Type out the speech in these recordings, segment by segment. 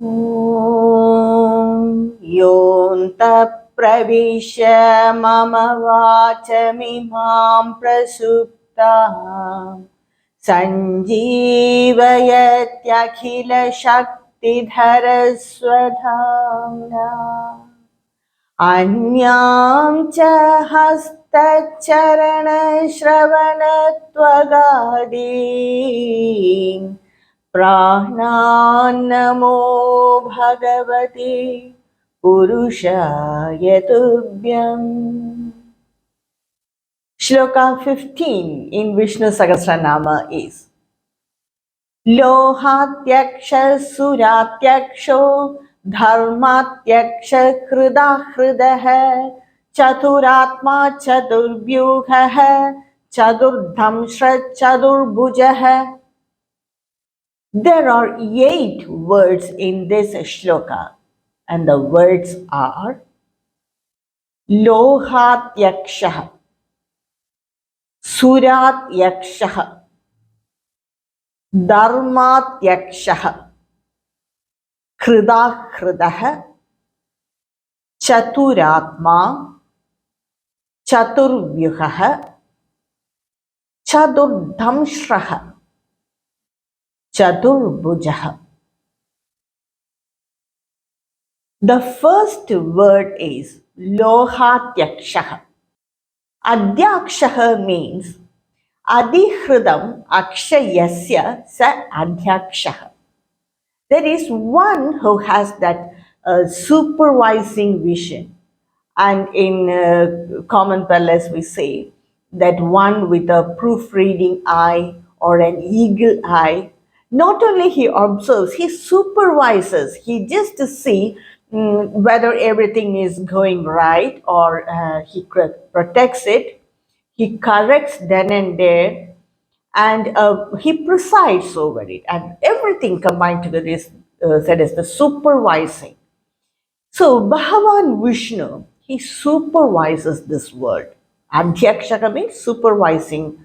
ॐ योऽन्तः प्रविश्य मम वाचमिमां प्रसुप्ताम् सञ्जीवयत्यखिलशक्तिधरस्वधाम्ना अन्यां च हस्तचरणश्रवणत्वगादीन् प्राणान्नमो भगवते पुरुषाय तुभ्यम्. Shloka 15 in Vishnu Sahasranama is Lohatyaksha Suratyaksho Dharmatyaksha Hridaha Chaturatma Chaturvyuha Chadurdhamshra Chadurbhujaha. There are 8 words in this shloka, and the words are Lohatyaksha, Suratyaksha, Dharmatyaksha, Hridaha, Chaturatma, Chaturvyuha, Chadurdhamshra, Chadurbhujaha. The first word is Lohatyaksha. Adhyaksha means Adihridam Akshayasya Sa Adhyaksha. There is one who has that supervising vision. And in common parlance, we say that one with a proofreading eye or an eagle eye, not only he observes, he supervises. He just to see whether everything is going right, or he protects it. He corrects then and there, and he presides over it. And everything combined together is said as the supervising. So Bhagavan Vishnu, he supervises this world. Adhyakshaka means supervising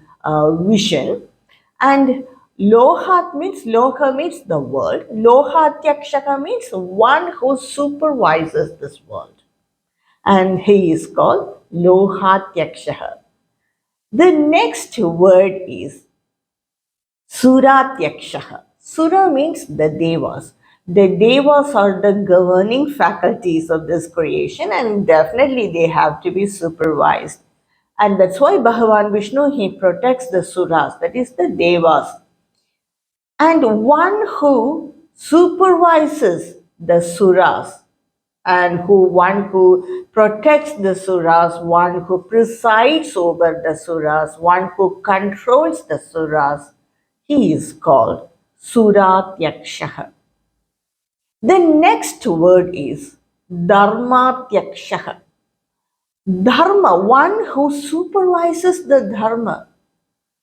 vision, and Lohat means Loka means the world. Lohatyakshaka means one who supervises this world, and he is called Lohatyaksha. The next word is Suratyaksha. Sura means the Devas. The Devas are the governing faculties of this creation, and definitely they have to be supervised. And that's why Bhagavan Vishnu, he protects the Suras, that is the Devas. And one who supervises the Suras, and one who protects the Suras, one who presides over the Suras, one who controls the Suras, he is called Suratyaksha. The next word is Dharmatyaksha. Dharma, one who supervises the Dharma.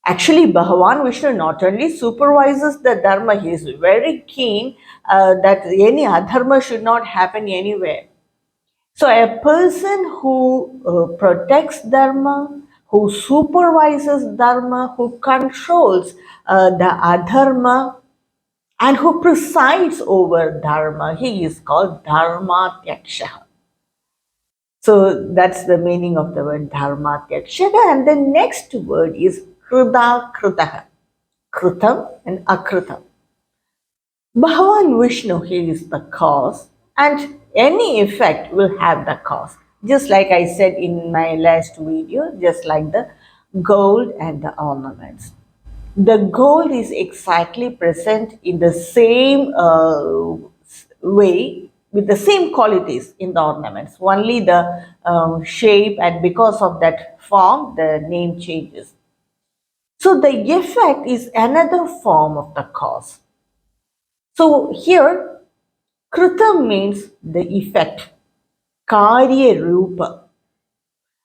Actually, Bhagavan Vishnu not only supervises the Dharma, he is very keen that any adharma should not happen anywhere. So a person who protects Dharma, who supervises Dharma, who controls the adharma, and who presides over Dharma, he is called Dharmatyaksha. So that's the meaning of the word Dharmatyaksha. And the next word is Kritaha. Kritam and Akritam. Bhagavan Vishnu, he is the cause, and any effect will have the cause. Just like I said in my last video, just like the gold and the ornaments. The gold is exactly present in the same way, with the same qualities in the ornaments. Only the shape, and because of that form, the name changes. So the effect is another form of the cause. So here, Krita means the effect, Karya Rupa.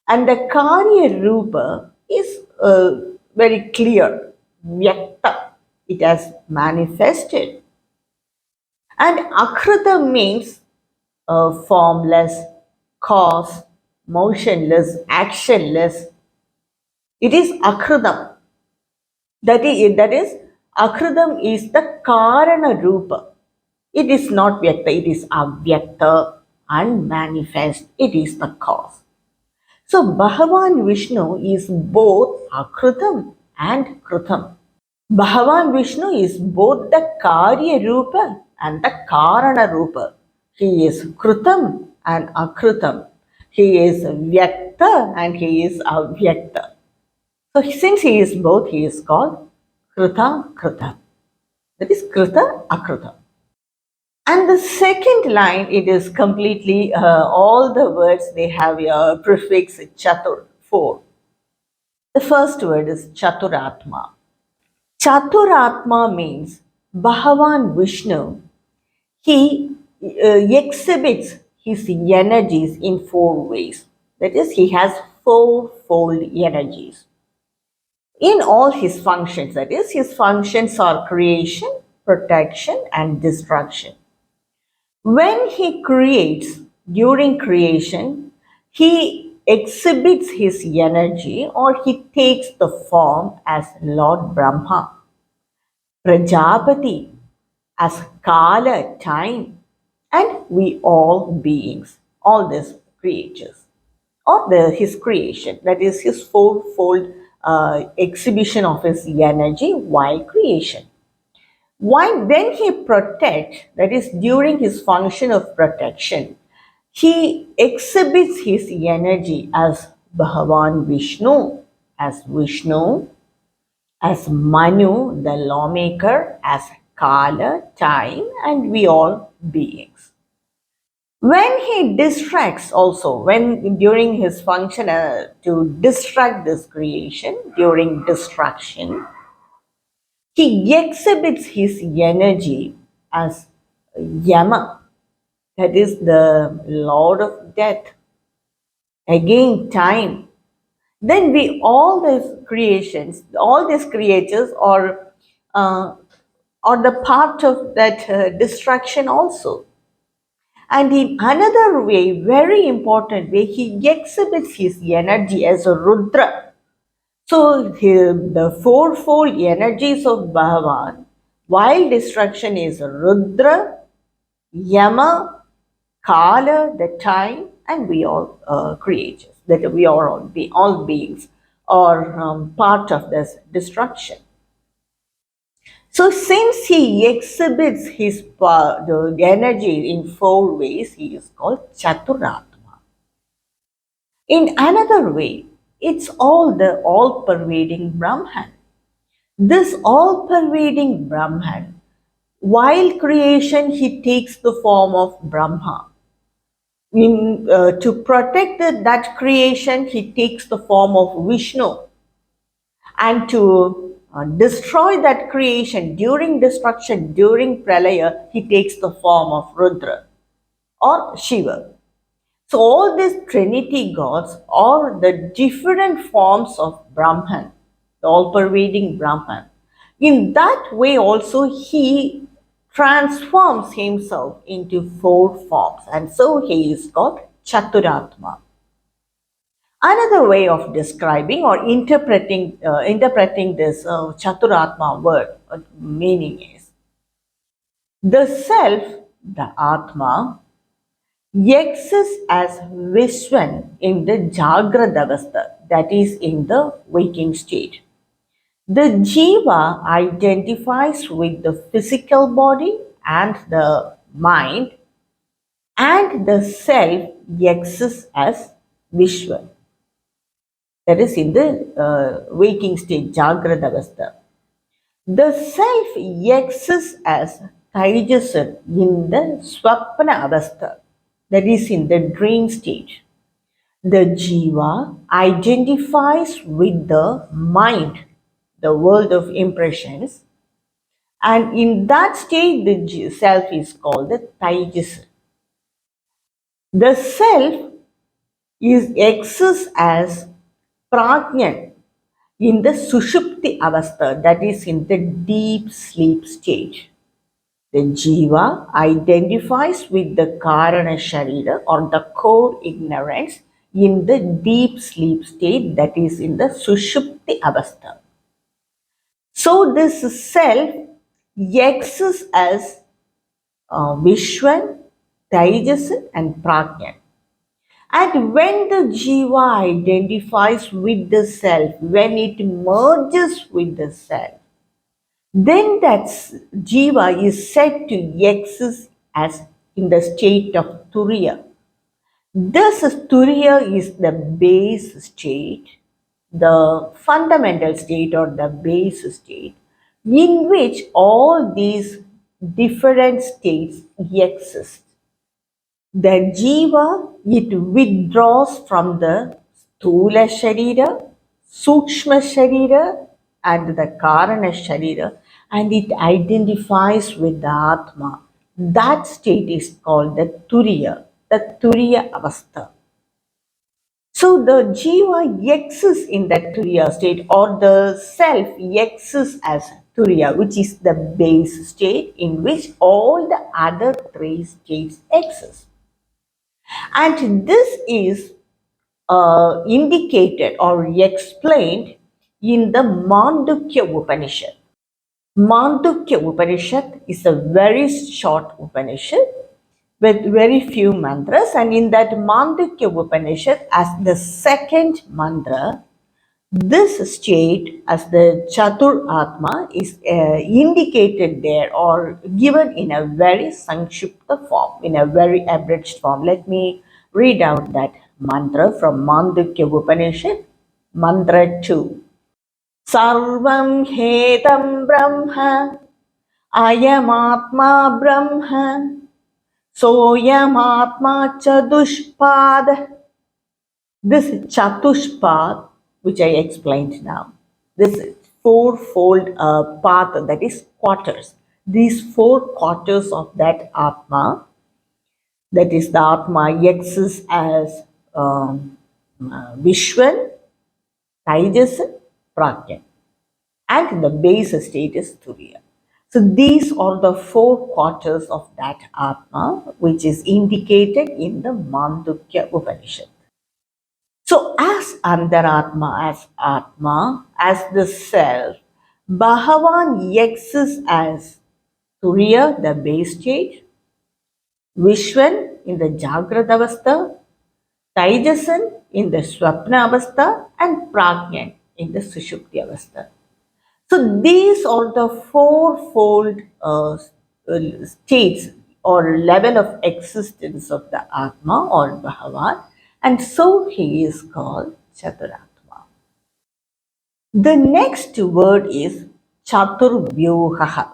And the Karya Rupa is very clear, Vyakta. It has manifested. And Akrita means formless, cause, motionless, actionless. It is Akritam. That is, Akritam is the Karana Rupa. It is not Vyakta, it is Avyakta, unmanifest. It is the cause. So Bhagavan Vishnu is both Akritam and Kritam. Bhagavan Vishnu is both the Karya Rupa and the Karana Rupa. He is Kritam and Akritam. He is Vyakta and he is Avyakta. So since he is both, he is called Krita Krita. That is Krita Akrita. And the second line, it is completely all the words they have a prefix Chatur, 4. The first word is Chaturatma. Chaturatma means Bhagavan Vishnu. He exhibits his energies in 4 ways. That is, he has fourfold energies in all his functions. That is, his functions are creation, protection, and destruction. When he creates, during creation, he exhibits his energy or he takes the form as Lord Brahma, Prajapati, as Kala, time, and we all beings, all these creatures, or his creation, that is his fourfold exhibition of his energy while creation. Why then he protects, that is during his function of protection, he exhibits his energy as Bhagavan Vishnu, as Manu, the lawmaker, as Kala, time, and we all beings. When he distracts also, when during his function to distract this creation, during distraction, he exhibits his energy as Yama, that is the Lord of Death. Again, time. Then we all these creations, all these creatures uh, are the part of that distraction also. And in another way, very important way, he exhibits his energy as a Rudra. So the fourfold energies of Bhagavan, while destruction is Rudra, Yama, Kala, the time, and we all creatures, that we are all beings are part of this destruction. So since he exhibits his the energy in 4 ways, he is called Chaturatma. In another way, it's all the all-pervading Brahman. This all-pervading Brahman, while creation, he takes the form of Brahma. To protect that creation, he takes the form of Vishnu. And to destroy that creation during destruction, during Pralaya, he takes the form of Rudra or Shiva. So all these Trinity gods are the different forms of Brahman, the all-pervading Brahman. In that way also he transforms himself into 4 forms, and so he is called Chaturatma. Another way of describing or interpreting this Chaturatma word meaning is the self, the Atma, exists as Vishwan in the Jagrada Avastha, that is in the waking state. The Jiva identifies with the physical body and the mind, and the self exists as Vishwan, that is in the waking state, Jagrada Avastha. The self exists as Taijasan in the Swapna Avastha, that is in the dream state. The Jiva identifies with the mind, the world of impressions, and in that state, the self is called the Taijasa. The self exists as Prajnan in the Sushupti Avastha, that is in the deep sleep stage. The Jiva identifies with the Karana Sharira or the core ignorance in the deep sleep state, that is in the Sushupti Avastha. So this self exists as Vishwan, Tejas, and Prajna. And when the jiva identifies with the self, when it merges with the self, then that jiva is said to exist as in the state of turiya. This turiya is the base state, the fundamental state or the base state, in which all these different states exist. The jiva, it withdraws from the sthula sharira, sukshma sharira, and the karana sharira, and it identifies with the atma. That state is called the turiya avastha. So the jiva exists in that turiya state, or the self exists as turiya, which is the base state in which all the other three states exist. And this is indicated or explained in the Mandukya Upanishad. Mandukya Upanishad is a very short Upanishad with very few mantras, and in that Mandukya Upanishad, as the second mantra, this state as the Chatur Atma is indicated there or given in a very Sankshipta form, in a very abridged form. Let me read out that mantra from Mandukya Upanishad, Mantra 2. Sarvam Hetam Brahma, Ayamatma Brahma, Soyamatma Chadushpad. This Chatushpad, which I explained now, this fourfold path, that is quarters, these four quarters of that Atma, that is the Atma exists as Vishwan, Tejas, Prajna, and the base state is Turiya. So these are the four quarters of that Atma, which is indicated in the Mandukya Upanishad. So, as Antaratma, as Atma, as the self, Bhagavan exists as Turiya, the base state, Vishwan in the Jagrata Avastha, Taijasan in the Swapna Avastha, and Prajnan in the Sushupti Avastha. So, these are the fourfold states or level of existence of the Atma or Bhagavan, and so he is called Chaturatma. The next word is Chaturvyuha.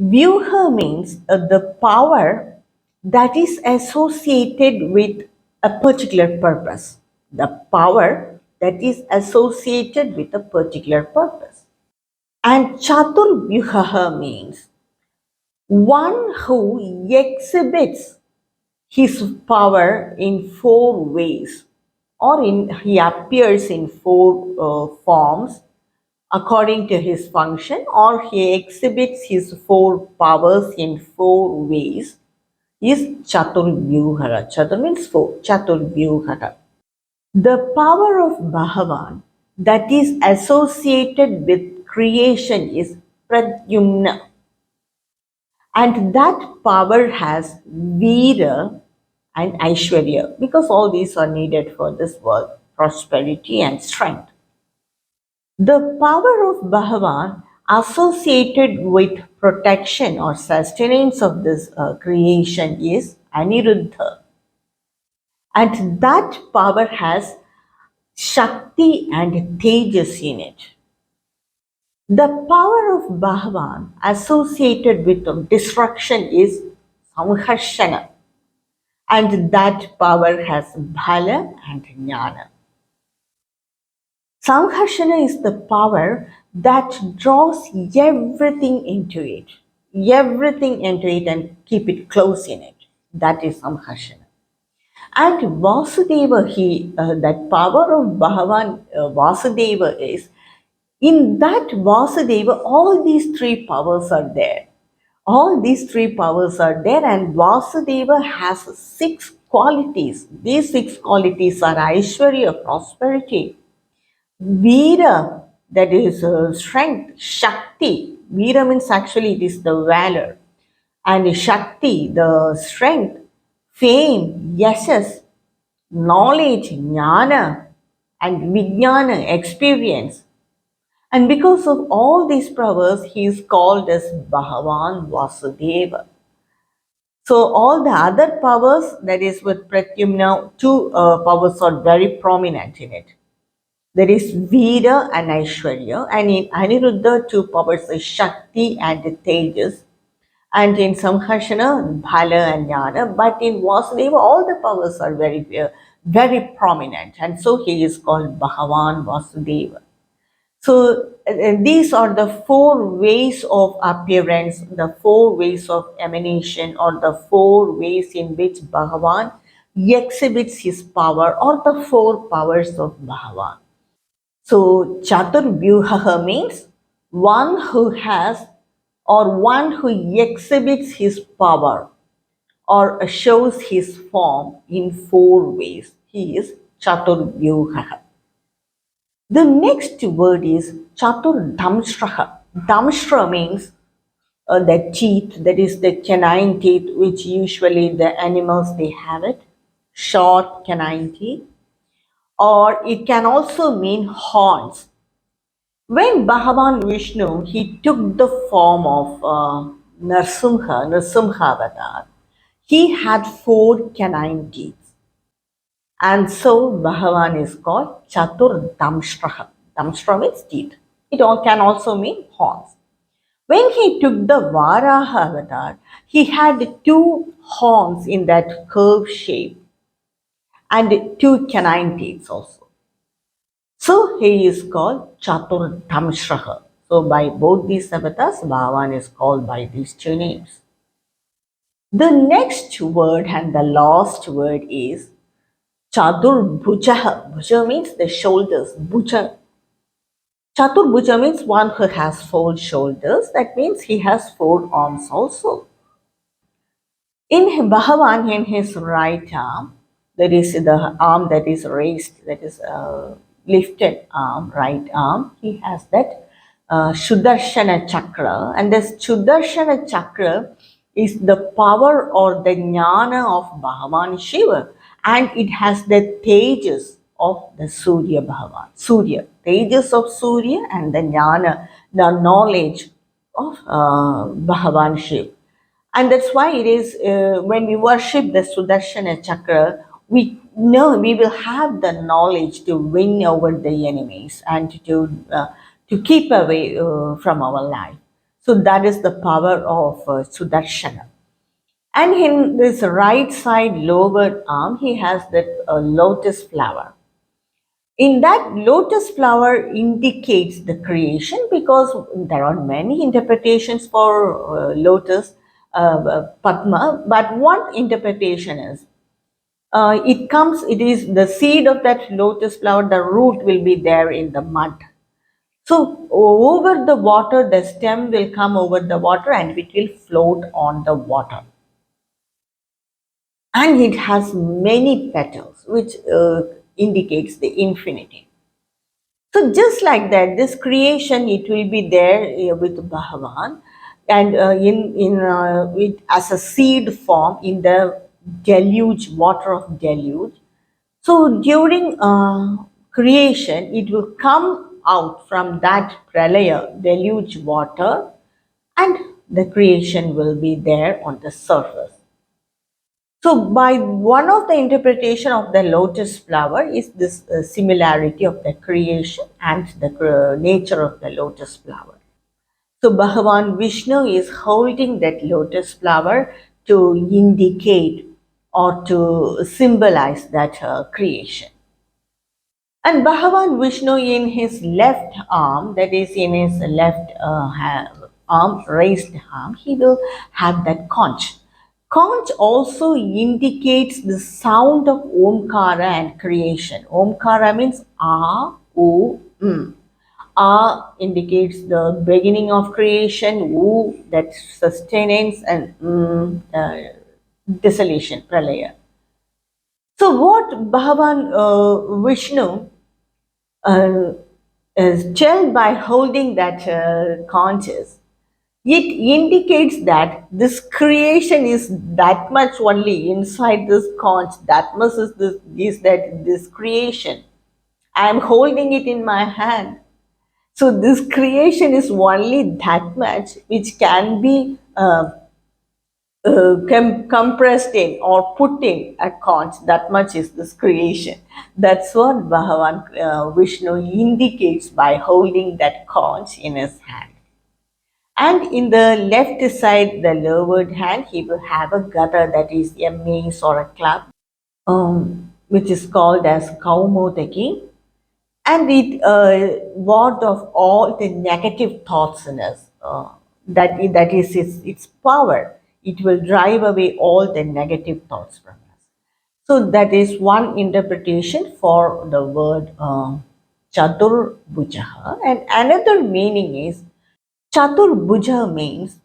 Vyuha means the power that is associated with a particular purpose. The power that is associated with a particular purpose. And Chaturvyuha means one who exhibits his power in four ways, or he appears in four forms according to his function, or he exhibits his four powers in four ways, is Chaturvyuhara. Chatur means four, Chaturvyuhara. The power of Bhagavan that is associated with creation is Pradyumna, and that power has Veera and Aishwarya, because all these are needed for this world, prosperity and strength. The power of Bhagavan associated with protection or sustenance of this creation is Aniruddha. And that power has Shakti and Tejas in it. The power of Bhagavan associated with destruction is Samharshana. And that power has Bhala and Jnana. Samharshana is the power that draws everything into it and keep it close in it. That is Samharshana. And Vasudeva, that power of Bhagavan Vasudeva is, in that Vasudeva, all these three powers are there. All these three powers are there, and Vasudeva has six qualities. These six qualities are Aishwarya, prosperity, Veera, that is strength, Shakti. Veera means actually it is the valor. and Shakti, the strength, fame, yashas, knowledge, jnana, and vijnana, experience. And because of all these powers, he is called as Bhagavan Vasudeva. So all the other powers, that is with Pratyumna, two powers are very prominent in it. There is Veera and Aishwarya, and in Aniruddha, two powers are Shakti and Tejas, and in Samharshana, Bhala and Jnana. But in Vasudeva, all the powers are very prominent, and so he is called Bhagavan Vasudeva. So these are the four ways of appearance, the four ways of emanation, or the four ways in which Bhagavan exhibits his power, or the four powers of Bhagavan. So Chaturvyuha means one who has or one who exhibits his power or shows his form in four ways. He is Chaturvyuha. The next word is Chatur Damshraha. Damshra means the teeth, that is the canine teeth, which usually the animals they have it, short canine teeth, or it can also mean horns. When Bhagavan Vishnu he took the form of Narsimha avatar, he had four canine teeth. And so Bhagavan is called Chatur Damshraha. Damshra means teeth. It all can also mean horns. When he took the Varaha avatar, he had two horns in that curved shape and two canine teeth also. So he is called Chatur Damshraha. So by both these avatars, Bhagavan is called by these two names. The next word and the last word is Chatur Bhujaha. Bhuja means the shoulders. Bhuja. Chatur Bhuja means one who has four shoulders. That means he has four arms also. In Bhagavan, in his right arm, that is the arm that is raised, that is lifted arm, right arm, he has that Sudarshana chakra, and this Sudarshana chakra is the power or the jnana of Bhagavan Shiva, and it has the tejas of the Surya Bhagavan. Surya, tejas of Surya, and the jnana, the knowledge of Bhagavan Shiva. And that's why it is when we worship the Sudarshana chakra, we know we will have the knowledge to win over the enemies and to keep away from our life. So that is the power of Sudarshana. And in this right side lower arm, he has that lotus flower. In that lotus flower indicates the creation, because there are many interpretations for lotus Padma, but one interpretation is it is the seed of that lotus flower, the root will be there in the mud. So over the water, the stem will come over the water and it will float on the water. And it has many petals, which indicates the infinity. So just like that, this creation, it will be there with Bhagavan, and as a seed form in the deluge, water of deluge. So during creation, it will come out from that pralaya, deluge water, and the creation will be there on the surface. So, by one of the interpretation of the lotus flower is this similarity of the creation and the nature of the lotus flower. So, Bhagavan Vishnu is holding that lotus flower to indicate or to symbolize that creation. And Bhagavan Vishnu in his left arm, that is in his left arm, raised arm, he will have that conch. Conch also indicates the sound of Omkara and creation. Omkara means A, U, M. A indicates the beginning of creation, U that sustenance, and dissolution, pralaya. So what Bhagavan Vishnu uh, is chilled by holding that conches. it indicates that this creation is that much only inside this conch, that much is this creation. I am holding it in my hand. So this creation is only that much which can be compressed in or put in a conch. That much is this creation. That's what Bhagavan Vishnu indicates by holding that conch in his hand. And in the left side, the lowered hand, he will have a gada, that is a mace or a club, which is called as kaumodaki. And it ward off all the negative thoughts in us. That is its power. It will drive away all the negative thoughts from us. So that is one interpretation for the word Chatur Bhujaha. And another meaning is Chaturbhuja means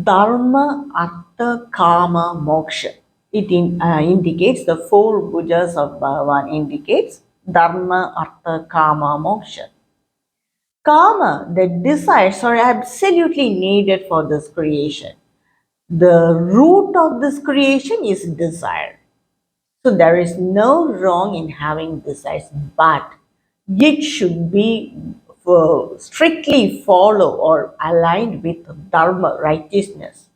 Dharma, Artha, Kama, Moksha. It indicates the four bhujas of Bhagavan indicates Dharma, Artha, Kama, Moksha. Kama, the desires are absolutely needed for this creation. The root of this creation is desire. So there is no wrong in having desires, but it should be strictly follow or aligned with dharma, righteousness.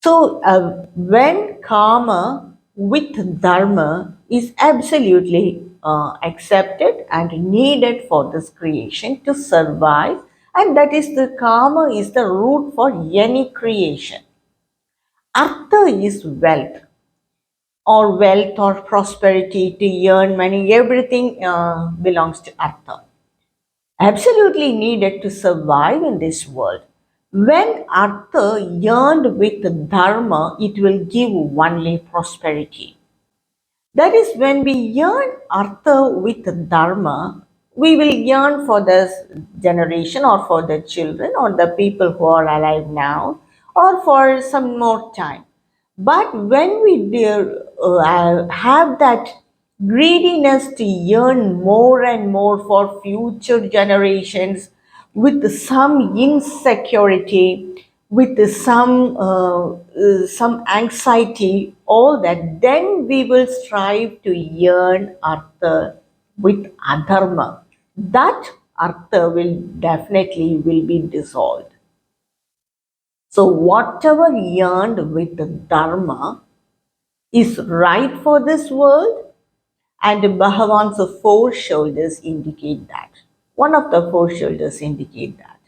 So when karma with dharma is absolutely accepted and needed for this creation to survive, and that is the karma is the root for any creation. Artha is wealth or prosperity, to earn money, everything belongs to Artha. Absolutely needed to survive in this world. When Artha yearned with Dharma, it will give only prosperity. That is, when we yearn Artha with Dharma, we will yearn for this generation or for the children or the people who are alive now or for some more time. But when we have that greediness to yearn more and more for future generations with some insecurity, with some anxiety, all that, then we will strive to yearn artha with adharma. That artha will definitely will be dissolved. So whatever yearned with dharma is right for this world, and Bhagavan's four shoulders indicate that. One of the four shoulders indicate that.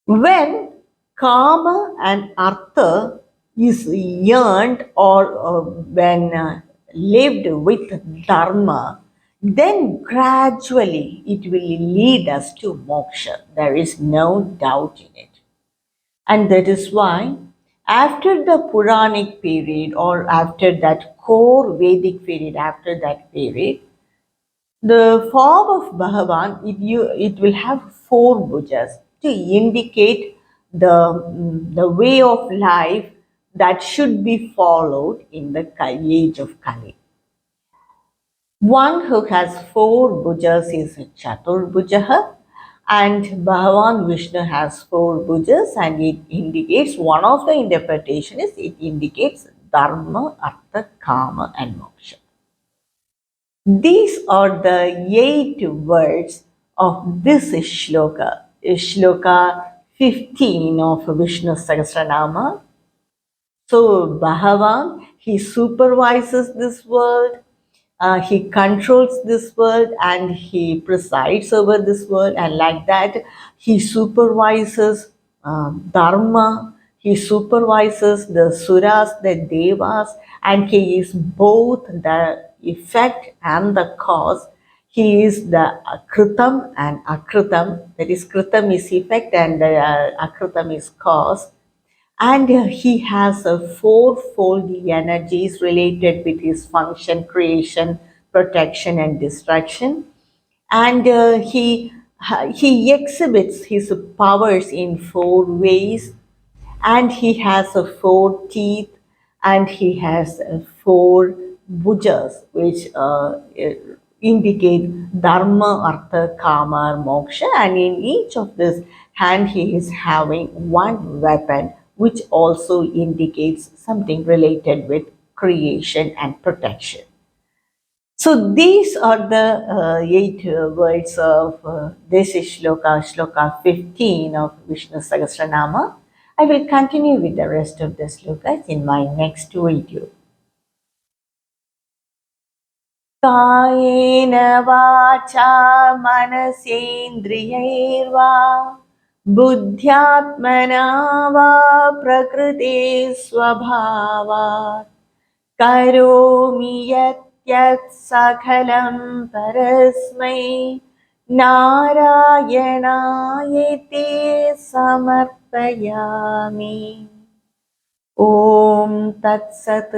When Kama and Artha is yearned or when lived with Dharma, then gradually it will lead us to moksha. There is no doubt in it. And that is why, after the Puranic period or after that core Vedic period, after that period, the form of Bhagavan, it will have four bhujas to indicate the way of life that should be followed in the age of Kali. One who has four bhujas is Chatur Bhujaha, and Bhagavan Vishnu has four bhujas, and it indicates one of the interpretation is it indicates Dharma, Artha, Kama, and Moksha. These are the 8 words of this shloka, shloka 15 of Vishnu Sahasranama. So Bhagavan, he supervises this world, he controls this world, and he presides over this world, and like that, he supervises Dharma, he supervises the Suras, the Devas, and he is both the effect and the cause. He is the Kritam and Akritam, that is, Kritam is effect and Akritam is cause, and he has a fourfold energies related with his function, creation, protection, and destruction. And he exhibits his powers in four ways, and he has a four teeth, and he has four bhujas, which indicate dharma, artha, kama, moksha, and in each of this and he is having one weapon which also indicates something related with creation and protection. So these are the eight words of this shloka, shloka 15 of Vishnu Sahasranama. I will continue with the rest of the slokas in my next video. कायेन वाचा मनसेन्द्रियैर्वा बुद्ध्यात्मना वा प्रकृते स्वभावात् करोमि यत् सकलं परस्मै नारायणायेति समर्पयामि। ॐ तत्सत्।